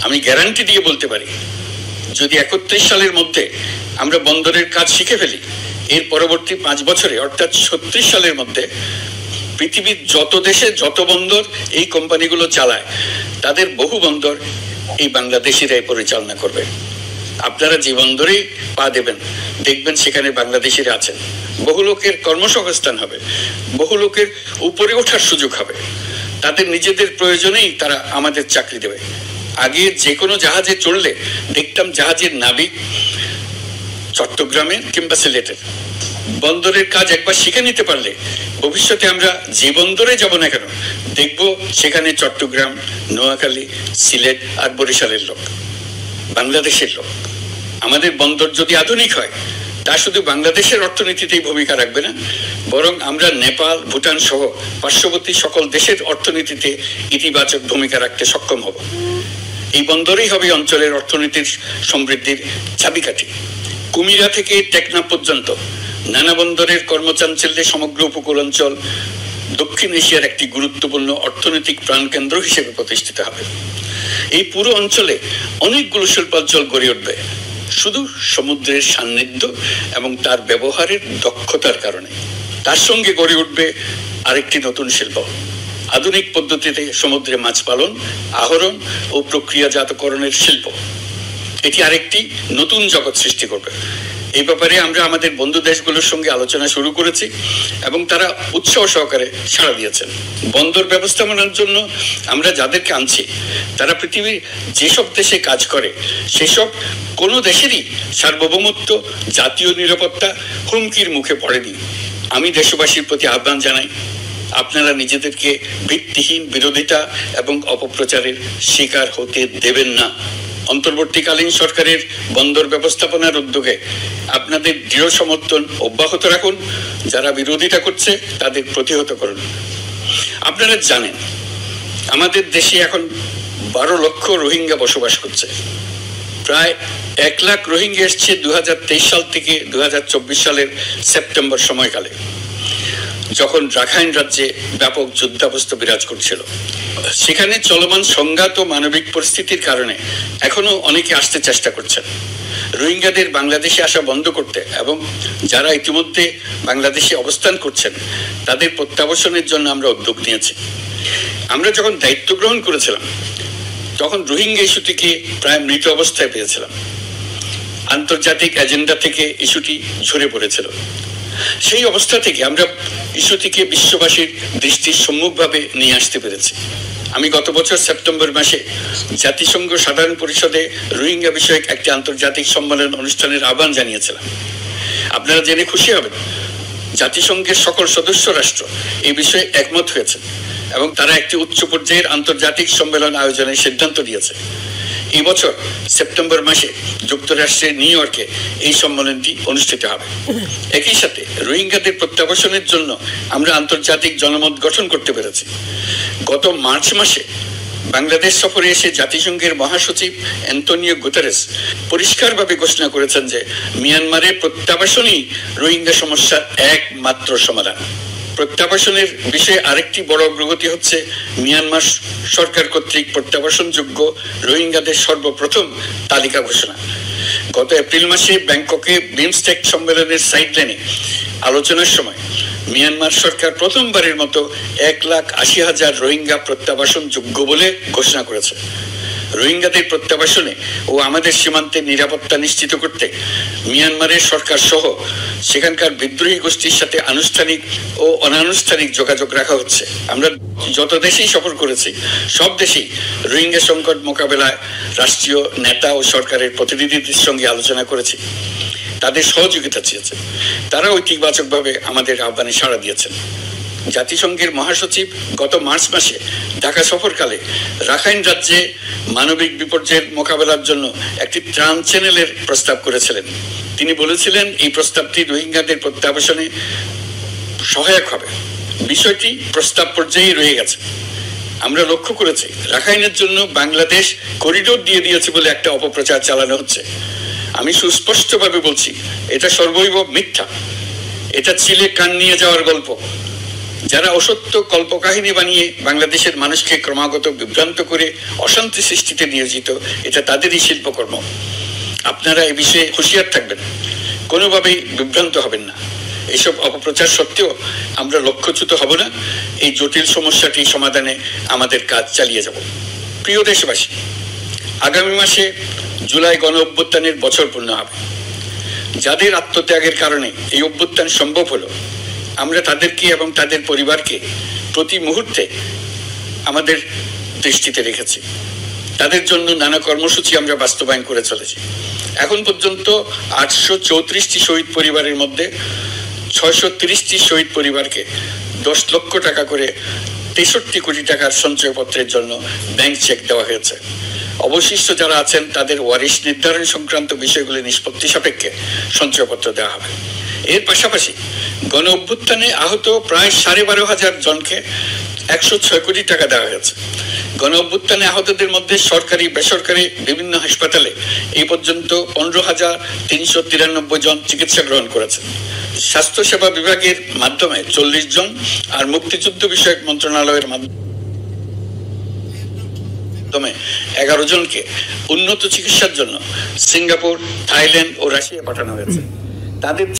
আমি গ্যারান্টি দিয়ে বলতে পারি, যদি 31 সালের মধ্যে আমরা বন্দরের কাজ শিখে ফেলি, এর পরবর্তী 5 বছরে অর্থাৎ 36 সালের মধ্যে পৃথিবীর যত দেশে যত বন্দর এই কোম্পানিগুলো চালায়, তাদের বহু বন্দর এই বাংলাদেশিরাই পরিচালনা করবে। আপনারা যে বন্দরেই পা দেবেন, দেখবেন সেখানে বাংলাদেশিরা আছেন। বহু লোকের কর্মসংস্থান হবে, বহু লোকের উপরে ওঠার সুযোগ হবে। তাদের নিজেদের প্রয়োজনেই তারা আমাদের চাকরি দেবে। আগে যে কোনো জাহাজে চড়লে দেখতাম জাহাজের নাবিক চট্টগ্রামের কিংবা সিলেটের। বন্দরের কাজ একবার শিখে নিতে পারলে ভবিষ্যতে আমরা যে বন্দরে যাব না কেন, দেখব সেখানে চট্টগ্রাম, নোয়াখালী, সিলেট আর বরিশালের লোক, বাংলাদেশের লোক। আমাদের বন্দর যদি আধুনিক হয়, তা শুধু বাংলাদেশের অর্থনীতিতেই ভূমিকা রাখবে না, বরং আমরা নেপাল, ভুটান সহ পার্শ্ববর্তী সকল দেশের অর্থনীতিতে ইতিবাচক ভূমিকা রাখতে সক্ষম হব। এই বন্দরই হবে অঞ্চলের অর্থনীতির সমৃদ্ধির চাবিকাঠি। কুমিরা থেকে টেকনাফ পর্যন্ত নানা বন্দরের কর্মচাঞ্চল্যে সমগ্র উপকূল অঞ্চল দক্ষিণ এশিয়ার একটি গুরুত্বপূর্ণ অর্থনৈতিক প্রাণকেন্দ্র হিসেবে প্রতিষ্ঠিত হবে। এই পুরো অঞ্চলে অনেকগুলো শিল্পাঞ্চল গড়ে উঠবে শুধু সমুদ্রের সান্নিধ্য এবং তার ব্যবহারের দক্ষতার কারণে। তার সঙ্গে গড়ে উঠবে আরেকটি নতুন শিল্প, আধুনিক পদ্ধতিতে সমুদ্রে মাছ পালন, আহরণ ও প্রক্রিয়াজাতকরণের শিল্প। এটি আরেকটি নতুন জগৎ সৃষ্টি করবে। এই ব্যাপারে আমরা আমাদের বন্ধু দেশগুলোর সঙ্গে আলোচনা শুরু করেছি এবং তারা উৎসাহ সহকারে সাড়া দিয়েছেন। বন্দর ব্যবস্থাপনার জন্য আমরা যাদেরকে আনছি, তারা পৃথিবীর যেসব দেশে কাজ করে সেসব কোনো দেশেরই সার্বভৌমত্ব, জাতীয় নিরাপত্তা হুমকির মুখে পড়েনি। আমি দেশবাসীর প্রতি আহ্বান জানাই, আপনারা নিজেদেরকে ভিত্তিহীন বিরোধিতা এবং অপপ্রচারের শিকার হতে দেবেন না। অন্তর্বর্তীকালীন সরকারের বন্দর ব্যবস্থাপনার উদ্যোগে আপনাদের দৃঢ় সমর্থন অব্যাহত রাখুন। যারা বিরোধিতা করছে তাদের প্রতিহত করুন। আপনারা জানেন, আমাদের দেশে এখন 12 লক্ষ রোহিঙ্গা বসবাস করছে। প্রায় 1 লাখ রোহিঙ্গা এসছে 2023 সাল থেকে 2024 সালের সেপ্টেম্বর সময়কালে, যখন রাখাইন রাজ্যে ব্যাপক যুদ্ধাবস্থা বিরাজ করছিল। সেখানে চলমান সংঘাত ও মানবিক পরিস্থিতির কারণে এখনো অনেকে আসতে চেষ্টা করছেন। রোহিঙ্গাদের বাংলাদেশে আসা বন্ধ করতে এবং যারা ইতিমধ্যে বাংলাদেশে অবস্থান করছেন তাদের প্রত্যাবাসনের জন্য আমরা উদ্যোগ নিয়েছি। আমরা যখন দায়িত্ব গ্রহণ করেছিলাম, তখন রোহিঙ্গা ইস্যুটিকে প্রায় মৃত অবস্থায় পেয়েছিলাম। আন্তর্জাতিক এজেন্ডা থেকে ইস্যুটি ঝরে পড়েছিল। সেই অবস্থা থেকে আমরা ইস্যুটিকে বিশ্ববাসীর দৃষ্টির সম্মুখভাবে নিয়ে আসতে পেরেছি। আমি গত বছর সেপ্টেম্বর মাসে জাতিসংঘ সাধারণ পরিষদে রোহিঙ্গা বিষয়ক একটি আন্তর্জাতিক সম্মেলন অনুষ্ঠানের আহ্বান জানিয়েছিলাম। আপনারা জেনে খুশি হবেন, জাতিসংঘের সকল সদস্য রাষ্ট্র এই বিষয়ে একমত হয়েছে এবং তারা একটি উচ্চ পর্যায়ের আন্তর্জাতিক সম্মেলন আয়োজনের সিদ্ধান্ত নিয়েছে। এই বছর সেপ্টেম্বর মাসে যুক্তরাষ্ট্রের নিউ ইয়র্কে এই সম্মেলনটি অনুষ্ঠিত হবে। একই সাথে রোহিঙ্গাদের প্রত্যাবাসনের জন্য আমরা আন্তর্জাতিক জনমত গঠন করতে পেরেছি। গত মার্চ মাসে বাংলাদেশ সফরে এসে জাতিসংঘের মহাসচিব অ্যান্টোনিও গুতেরেস পরিষ্কারভাবে ঘোষণা করেছেন যে মিয়ানমারের প্রত্যাবাসনই রোহিঙ্গা সমস্যার একমাত্র সমাধান। প্রত্যাবাসনের বিষয়ে আরেকটি বড় অগ্রগতি হচ্ছে মিয়ানমার সরকার কর্তৃক প্রত্যাবাসনযোগ্য রোহিঙ্গাদের সর্বপ্রথম তালিকা ঘোষণা। গত এপ্রিল মাসে ব্যাংককে বিমস্টেক সম্মেলনের সাইডলাইনে আলোচনার সময় মিয়ানমার সরকার প্রথমবারের মতো 1,80,000 রোহিঙ্গা প্রত্যাবাসন যোগ্য বলে ঘোষণা করেছে। রোহিঙ্গাদের প্রত্যাবাসনে ও আমাদের সীমান্তের নিরাপত্তা নিশ্চিত করতে মিয়ানমারের সরকার সহ সেখানকার বিদ্রোহী গোষ্ঠীর সাথে আনুষ্ঠানিক ও অনানুষ্ঠানিক যোগাযোগ রাখা হচ্ছে। আমরা যত দেশেই সফর করেছি, সব দেশেই রোহিঙ্গা সংকট মোকাবেলায় রাষ্ট্রীয় নেতা ও সরকারের প্রতিনিধিদের সঙ্গে আলোচনা করেছি, তাদের সহযোগিতা চেয়েছে। তারা ইতিবাচকভাবে আমাদের আহ্বানে সাড়া দিয়েছেন। জাতিসংঘের মহাসচিব গত মার্চ মাসে ঢাকা সফরকালে রাখাইন রাজ্যে মানবিক বিপর্যয়ের মোকাবেলার জন্য একটি ত্রাণ চ্যানেলের প্রস্তাব করেছিলেন। তিনি বলেছিলেন এই প্রস্তাবটি রোহিঙ্গাদের প্রত্যাবাসনে সহায়ক হবে। বিষয়টি প্রস্তাব পর্যায়ে রয়ে গেছে। আমরা লক্ষ্য করেছি রাখাইনের জন্য বাংলাদেশ করিডোর দিয়ে দিয়েছে বলে একটা অপপ্রচার চালানো হচ্ছে। আমি সুস্পষ্টভাবে বলছি, এটা সর্বৈব মিথ্যা। এটা চিলে কান নিয়ে যাওয়ার গল্প। যারা অসত্য কল্পকাহিনী বানিয়ে বাংলাদেশের মানুষকে ক্রমাগত বিভ্রান্ত করে অশান্তি সৃষ্টিতে নিয়োজিত, এটা তাদেরই শিল্পকর্ম। আপনারা এই বিষয়ে হুঁশিয়ার থাকবেন, কোনোভাবেই বিভ্রান্ত হবেন না। এইসব অপপ্রচার সত্ত্বেও আমরা লক্ষ্যচ্যুত হব না। এই জটিল সমস্যাটি সমাধানে আমাদের কাজ চালিয়ে যাব। প্রিয় দেশবাসী, আগামী মাসে জুলাই গণ অভ্যুত্থানের বছর পূর্ণ হবে। যাদের আত্মত্যাগের কারণে এই অভ্যুত্থান সম্ভব হলো, আমরা তাদেরকে এবং তাদের পরিবারকে প্রতি মুহূর্তে আমাদের দৃষ্টিতে রেখেছি। তাদের জন্য নানা কর্মসূচি আমরা বাস্তবায়ন করে চলেছি। এখন পর্যন্ত 834টি শহীদ পরিবারের মধ্যে 630টি শহীদ পরিবারকে 10 লক্ষ টাকা করে 63 কোটি টাকার সঞ্চয়পত্রের জন্য ব্যাংক চেক দেওয়া হয়েছে। অবশিষ্ট যারা আছেন তাদের ওয়ারিশ নির্ধারণ সংক্রান্ত বিষয়গুলি নিষ্পত্তি সাপেক্ষে সঞ্চয়পত্র দেওয়া হবে। এর পাশাপাশি গণ অভ্যুত্থানে আহত প্রায় 12,500 জনকে 106 কোটি টাকা দেওয়া হয়েছে। গণ অভ্যুত্থানে আহতদের মধ্যে সরকারি বেসরকারি বিভিন্ন হাসপাতালে এই পর্যন্ত 15,393 জন চিকিৎসা গ্রহণ করেছেন। স্বাস্থ্যসেবা বিভাগের মাধ্যমে 40 জন আর মুক্তিযুদ্ধ বিষয়ক মন্ত্রণালয়ের মাধ্যমে 11 জনকে উন্নত চিকিৎসার জন্য সিঙ্গাপুর, থাইল্যান্ড ও রাশিয়া পাঠানো হয়েছে। তাদের